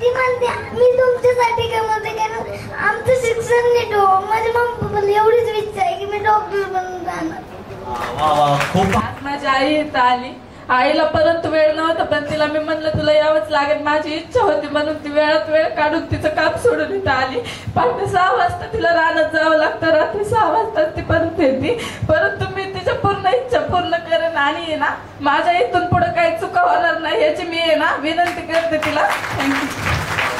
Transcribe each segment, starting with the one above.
ती म्हणते मी तुमच्यासाठी कमवते कारण आमचं शिक्षण नीट हो. माझ्या मम्मी एवढीच इच्छा आहे की मी डॉक्टर बनून जाणार. खूप माझी आई इथं आली. आईला परत वेळ नव्हता पण तिला मी म्हणलं तुला यावंच लागेल, माझी इच्छा होती म्हणून ती वेळात वेळ काढून तिचं काम सोडून इथं आली. पहाटे 6 वाजता तिला रानात जावं लागतं, रात्री 6 वाजता ती परत येते. परंतु मी तिच्या पूर्ण इच्छा पूर्ण करेन आणि ना माझ्या इथून पुढे काही चुका होणार नाही याची मी ना विनंती करते तिला.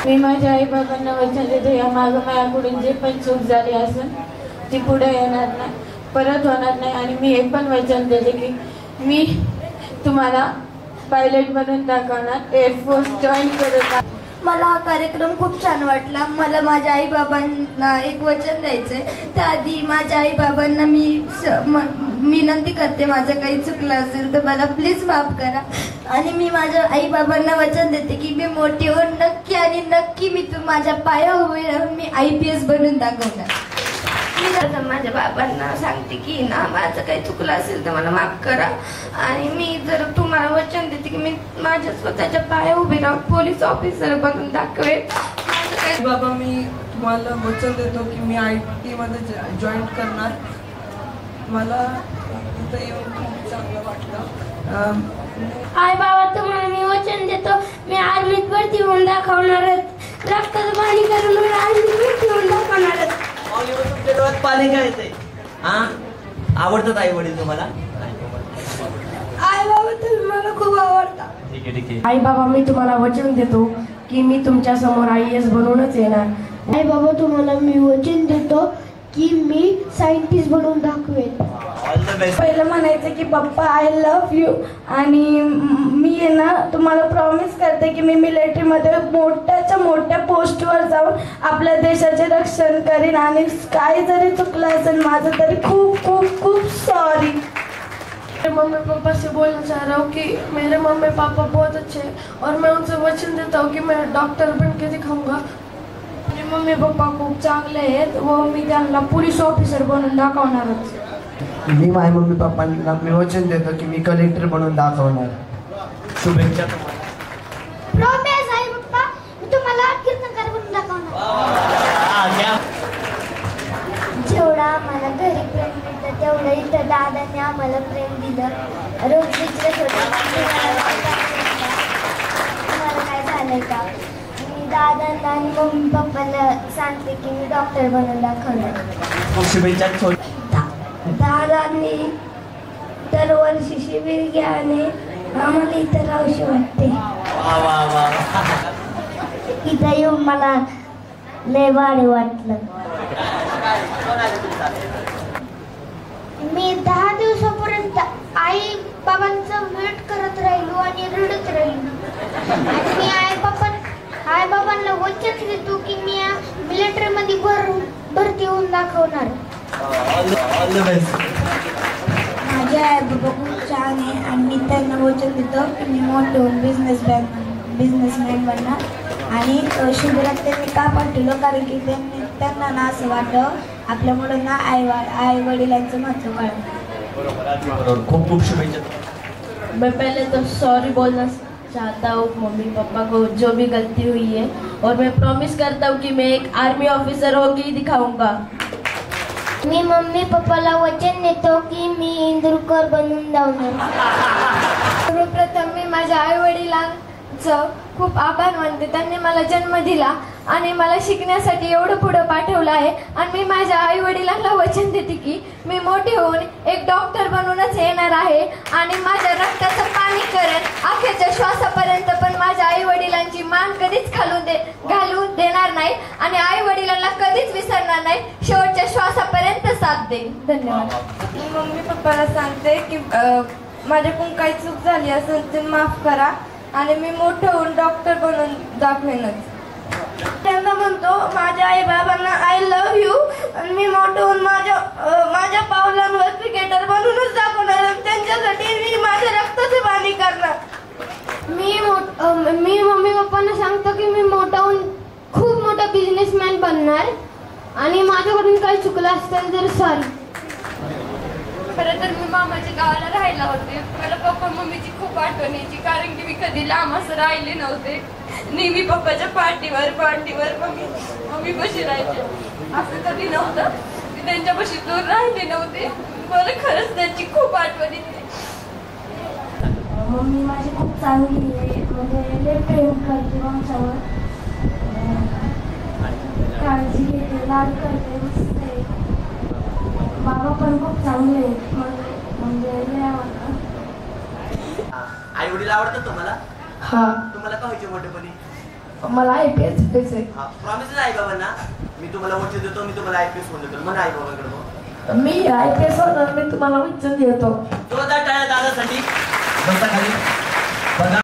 मी माझ्या आई बाबांना वचन देते या मागं माझ्याकडून जे पण चूक झाली असेल ती पुढे येणार नाही, परत होणार नाही. आणि मी एक पण वचन देते की मी तुम्हाला पायलट बनून दाखवणार, एअरफोर्स जॉईन करत. मला हा कार्यक्रम खूप छान वाटला. मला माझ्या आई बाबांना एक वचन द्यायचंय. त्याआधी माझ्या आई बाबांना मी विनंती करते माझं काही चुकलं असेल तर मला प्लीज माफ करा. आणि मी माझ्या आई बाबांना वचन देते की मी मोठी होऊन नक्की आणि नक्की मी माझ्या पायावर उभी राहून मी IPS बनून दाखवणार. माझ्या बाबांना सांगते की ना माझं काही चुकलं असेल तर मला माफ करा. आणि मी जर तुम्हाला वचन देते की मी माझ्या स्वतःच्या पायावर उभी राहून पोलीस ऑफिसर बनून दाखवेल. बाबा मी तुम्हाला वचन देतो की मी IT मध्ये जॉईन करणार. मला इथं येऊन खूप चांगलं वाटलं. आई बाबा तुम्हाला मी वचन देतो मी आर्मीत भरती होऊन दाखवणारच. रक्ताचं पाणी करून मी आर्मीत भरती होऊन दाखवणारच. तुमच्या डोळ्यात पाणी काय येते? आवडतात आई वडील तुम्हाला? आई बाबा तुम्ही मला खूप आवडता. ठीक आहे ठीक आहे. आई बाबा मी तुम्हाला वचन देतो की मी तुमच्या समोर IAS बनवूनच येणार. आई बाबा तुम्हाला मी वचन देतो की मी सायंटिस्ट बनवून दाखवेन. पहिलं म्हणायचं की पप्पा आय लव्ह यू. आणि मी आहे ना तुम्हाला प्रॉमिस करते की मी मिलिटरीमध्ये मोठ्याच्या मोठ्या पोस्टवर जाऊन आपल्या देशाचे रक्षण करीन. आणि काही जरी चुकलं असेल माझं तरी खूप खूप खूप सॉरी. मेरे मम्मी पापा से बोलना चाह रहा हूँ कि मेरे मम्मी पापा बहुत अच्छे हैं और मैं उनसे वचन देता हूँ कि मैं डॉक्टर बन के दिखाऊंगा. मेरे मम्मी पप्पा खूप चांगले आहेत व मी त्यांना पोलीस ऑफिसर बनवून दाखवणारच. मी माझ्या मम्मी पप्पांना मी वचन देतो की मी कलेक्टर बनवून दाखवणार. शुभेच्छा. प्रॉमिस आई पप्पा मी तुम्हाला कीर्तनकार बनवून दाखवणार. जेवढा आम्हाला घरी प्रेम मिळतं तेवढं इथं दादाने आम्हाला प्रेम दिलं. रोज तुम्हाला काय झालंय का? मी दादांना आणि मम्मी पप्पाला सांगते की मी डॉक्टर बनवून दाखवणार. शुभेच्छा. दादांनी दरवर्षी शिबिर घ्याने आम्हाला इथं राहूशी वाटते. इथं येऊन मला लय भारी वाटलं. मी 10 दिवसापर्यंत आई बाबांचा वेट करत राहिलो आणि रडत राहिलो. आणि मी आई बाबांना वचन देतो की मी मिलिटरीमध्ये भरती होऊन दाखवणार. माझे आई बाबा खूप छान आहे आणि मी त्यांना वचन देतो की मी मोठे होऊन बिझनेसमॅन बनणार. आणि शिबिरात त्यांनी का पाठवलं कारण की त्यांना ना असं वाटतं आपल्या मुलांना आई वडिलांचं महत्व कळलं. खूप खूप शुभेच्छा. मैं पहले तो सॉरी बोलना चाहता हूँ मम्मी पापा को जो भी गलती हुई है और मैं प्रॉमिस करता हूँ कि मैं एक आर्मी ऑफिसर होके दिखाऊंगा. मी मम्मी पप्पाला वचन देतो की मी इंदुरकर बनून दाखवणार. सर्वप्रथम मी माझ्या आई वडिलांचं खूप आभार मानते. त्यांनी मला जन्म दिला आणि मला शिकण्यासाठी एवढं पुढं पाठवलं आहे. आणि मी माझ्या आई वडिलांना वचन देते की मी मोठी होऊन एक डॉक्टर बनूनच येणार आहे. आणि माझ्या रक्ताचं पाणी करेन अखेरच्या श्वासापर्यंत. पण माझ्या आई वडिलांची मान कधीच घालू देणार नाही आणि आई वडिलांना कधीच विसरणार नाही. शेवटच्या श्वासापर्यंत साथ देईन. धन्यवाद. मी मम्मी पप्पाला सांगते की माझ्याकडून काही चूक झाली असेल तर माफ करा आणि मी मोठं होऊन डॉक्टर बनून दाखवेनच. त्यांना म्हणतो माझ्या आई बाबांना आय लव्ह यू. आणि मी मोठं होऊन माझ्या पावलांवर क्रिकेटर बनूनच दाखवणार. त्यांच्यासाठी मी माझ्या रक्ताचं पाणी करणार. मी मम्मी पप्पांना सांगतो की मी मोठा होऊन खूप मोठा बिझनेसमॅन बनणार आणि माझ्याकडून काही चुकलं असेल तर सॉरी. खरं तर मी मामाच्या गावाला राहायला होते. मला पप्पा मम्मीची खूप आठवण यायची, कारण की मी कधी लांब असं राहिले नव्हते. नेहमी पप्पाच्या पाठीवर मम्मी बशी राहायचे. असं कधी नव्हतं मी त्यांच्यापाशी दूर राहिले नव्हते. मला खरंच त्यांची खूप आठवण येते. मम्मी माझी खूप चांगली आहे, म्हणजे लय प्रेम करते आमच्यावर, काळजी घेते, लाड करते, मस्त आहे. बाबा पण खूप चांगले आहेत, म्हणजे लय आवडतं. आई वडील आवडतात तुम्हाला? हा, तुम्हाला काय व्हायचे मोठेपणी? मला IPS व्हायचंय. प्रॉमिस आहे आई बाबांना, मी तुम्हाला वचन देतो, मी तुम्हाला IPS होऊन देतो. म्हणा आई बाबांकडे मग. मी IPS होणार, मी तुम्हाला वचन देतो. जोरदार टाळ्या दादासाठी. बसा खाली.